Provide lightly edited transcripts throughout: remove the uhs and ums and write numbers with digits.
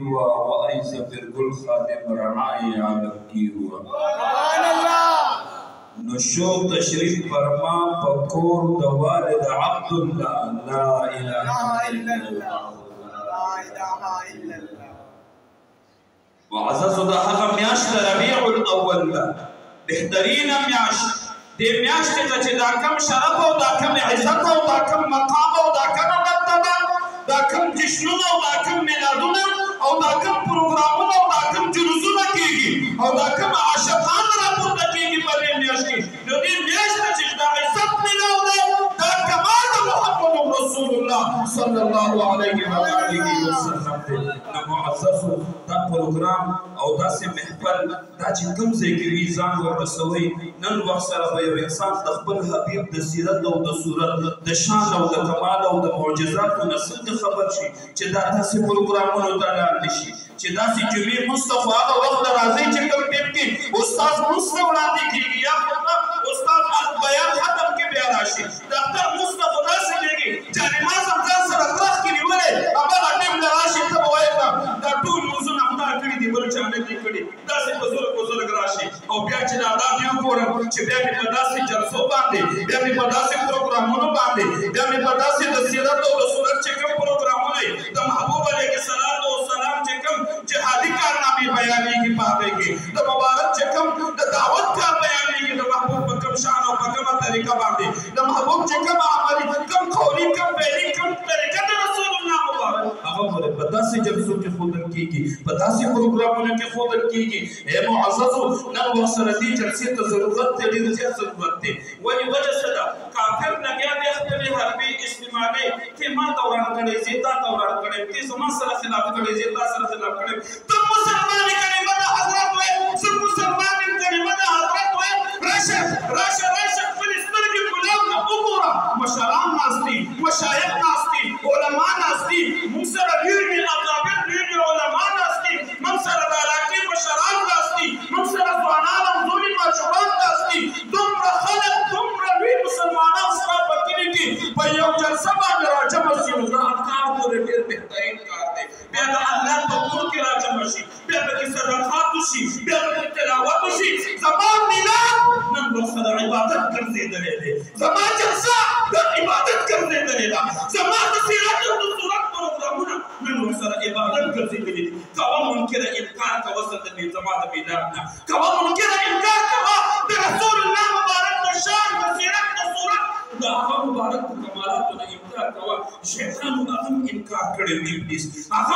وأيضا برگل خادم رعائی عالم کی ہوا سبحان اللہ نشو تشریف فرما پکور دوالد عبداللہ لا الہ الا اللہ لا الہ الا اللہ وعزز دا حقا میاشت ربیع الاول دا بہترین میاشت دے میاشت تا چه دا کم شرف و دا کم عزت و دا کم مقام و دا کم مرتبہ دا کم جشنون و دا کم میلادون او دا کم پروگرامون او دا کم جلوسون کیگی او دا کم عاشقان راپورت کیگی پر دے میاشت کی جو دے میاشت چه دا عزت ملاو دے دا کمال محمد رسول اللہ صلی اللہ علیہ وآلہ وسلم دے معزز دا پروگرام او دا سے محفل دا چې کوم ځای کې وي ځان ورسوي نن وخت سره به یو انسان د خپل حبیب د سیرت او د صورت د شان او د کمال او د معجزاتو نه څنګه خبر شي چې دا داسې پروګرامونو ته لاړ شي چې داسې جمعې مصطفی هغه وخت راځي چې کوم ټیم کې استاد مصطفی وړاندې کېږي یا استاد بیان ختم کې بیا راشي ډاکټر مصطفی داسې کېږي چې نماز هم ځان سره ترخ کې نیولې هغه ټیم له راشي ته به وایي دا ټول موضوعونه همدا کړي دي بل چا نه دي کړي داسې بزرګ راشي او بیا چې دا دی وګورم چې بیا مې په داسې جلسو باندې بیا مې په داسې پروګرامونو باندې بیا مې په داسې د سیرت او د صورت چې کوم پروګرامونه د محبوب علیه السلام چې کوم جهادي کارنامې بیانېږي په هغې کې د مبارک چې کوم د دعوت کار بیانېږي د محبوب په کوم شان او په کومه طریقه باندې د محبوب چې کوم عملي کوم قولي کوم فعلي کوم طریقه د رسول الله مبارک هغه ورته په داسې جلسو کې ښودل کېږي په داسې پروګرامونو کې ښودل کېږي ای معززو نن وخت سره دې جلسې ته ضرورت دی ډېر زیات ضرورت دی ولې وجه څه ده کافر لګیا دی خپلې حربې استعمالوي ته ما ته وران کړی زه تا ته وران کړی ته زما سره خلاف کړی زه تا سره خلاف کړی ته مسلمان کلمه د حضرت وایي زه مسلمان کلمه د حضرت وایي راشه خپلې سترګې ګلاب ته وګوره مشران ناست دي مشایخ ناست دي علما ناست دي موږ سره ډېر اکابر ډېر علما ناست دي موږ سره د علاقې مشران ناست دي موږ سره ځوانان او زوړي ماشومان ناست دي دومره خلک دومره لوی مسلمانان ستا په کلي کې په یو جلسه باندې راجمع شي نو دا کار پورې ډېر بهترین کار دی بیا د الله په کور کې راجمع شي بیا پکې صدقات وشي بیا پکې تلاوت وشي زما میلاد نن وخت د عبادت ګرځېدلی دی زما جلسه د عبادت ګرځېدلې ده زما د سیرت او د صورت پروګرامونه نن وخت سره عبادت ګرځېدلي دي کوه منکره انکار کوه زما د میلاد نه کوه منکره انکار کوه د رسول الله مبارک د شان د سیرت د صورت د هغه مبارک کمالاتو نه انکار کوه شیطان هغه انکار کړی ابلیس هغه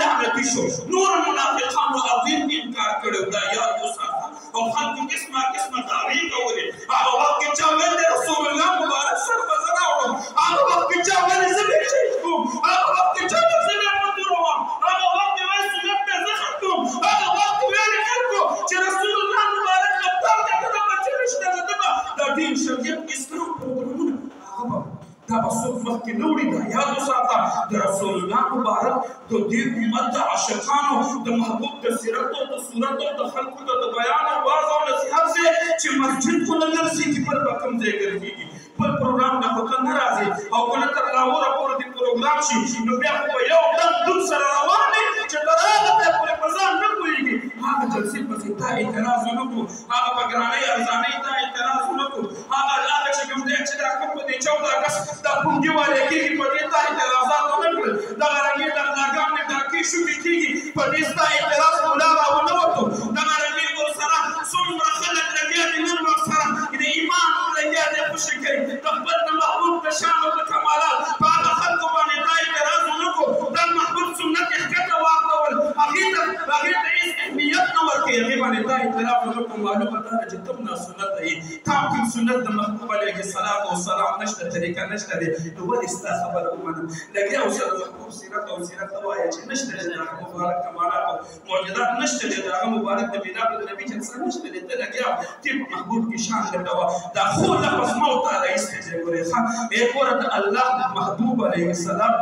لعنتي شو نور منافقانو عظیم انکار کړی دا یاد وساته او خلکو قسمه دعوې کولې هغه وخت کې چا ویل د رسول الله مبارک سر به زه راوړم هغه وخت کې چا ویل زه به شهید کوم هغه وخت کې چا ویل زه به مدروم هغه وخت کې ویل سنت به زه ختم هغه وخت کې ویل خلکو چې رسول الله مبارک غدار دی که دا به څه رشته ده ده به دا دین شریعت اسلام پروګرامونه هغه به دا به څوک مخکې نه وړي دا یاد وساته د رسول الله مبارک د دې امت د عاشقانو د محبوب د سیرت او د صورت او د خلکو د بیان او واعظ او نصیحت سے چې مسجد خو نه ګرځېږي بل به کوم ځای ګرځېږي بل پروګرام نه خو نه راځي او کله تر لاهوره پورې د پروګرام شي نو بیا خو به یو دم سره روان دی چې تر هغه ځایه پورې په ځان نه پوهېږي هغه جلسې پسې تا اعتراض ونه کړو هغه په ګرانۍ ارزانۍ تا اعتراض ونه کړو هغه چې کوم دی چې دا کوم په دې 14 اګست دا پونډي والے کېږي په دې تا اعتراضات ونه کړل دغه رنګې دغلاګانې ډاکې شوکې کېږي په دې ستا اعتراض مولا راونه وتو دغه رنګې ورسره څومره خلک لګیا دي نن ورسره د ایمان لګیا دي خوشي کوي د خپل د محبوب د شان او د کمالات په هغه خلکو باندې تا اعتراض ونه کړو دا محبوب سنت یې ښکته واخلول هغې ته هېڅ اهمیت نه ورکوي هغې باندې تا اعتراف ونه کړو معلومه دا ده چې کوم ناسنته یې تا کوم سنت د محبوب علیه السلام نشته طریقه نشته دی نو ولې ستا خبره ومنم لګیا اوسه د محبوب سیرت او سیرت ته وایه چې نشته دی د هغه مبارک کمالات او معجزات نشته دی د هغه مبارک د میلاد د نبي جلسه نشته دی ته لګیا تی په محبوب کې شان لټوه دا خو لفظ مو ته رایستی دی ګورې ښه ای ګوره د الله د محبوب علیه السلام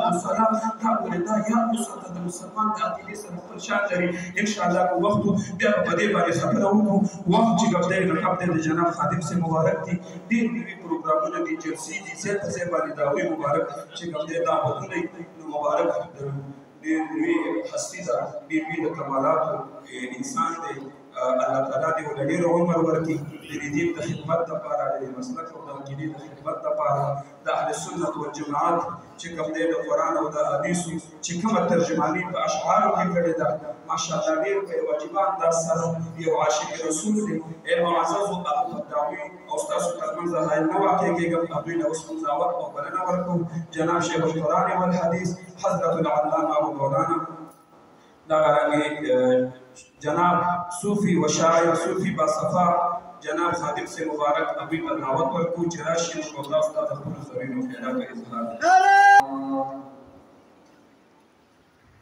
تا ګورې دا یاد وساته د مسلمان د عقیدې سره خپل شان لري انشاءالله که وخت و بیا به په دې باندې خبره وکړو وخت چې کوم دی نو کم دی د جناب خادم سے مبارک دي ډېر نوي پروګرامونه دي جلسې دي ځای په ځای باندې دعوې مبارک چې کوم دی دعوتونه نو مبارک ډېر لوی هستي ده، ډېر لوی د کمالاتو انسان دی. الله تعالی دې ورته ډېر عمر ورکړي د دې دین د خدمت لپاره، د مسلک او د عقیدې د خدمت لپاره. د اهل سنت والجماعت چې کوم دی د قرآن او د حدیثو چې کومه ترجماني په اشعارو کې کړې ده، ماشاءالله ډېر په یو عجیبه انداز سره یو عاشق رسول دی. ای معززو هغه فتاوي او ستاسو ترمنځ حایل نه واقع کېږم، هغوی له اوس قضاوت او بلنه ورکوم. جناب شیخ القرآن والحدیث حضرت العلامه ابو مولانا جناب صوفی و شاعر صوفی باصفا جناب خادم سے مبارک ابھی پر دعوت ورکو چې راشي او دا ستاسو خپل زمینو خیرات اظهار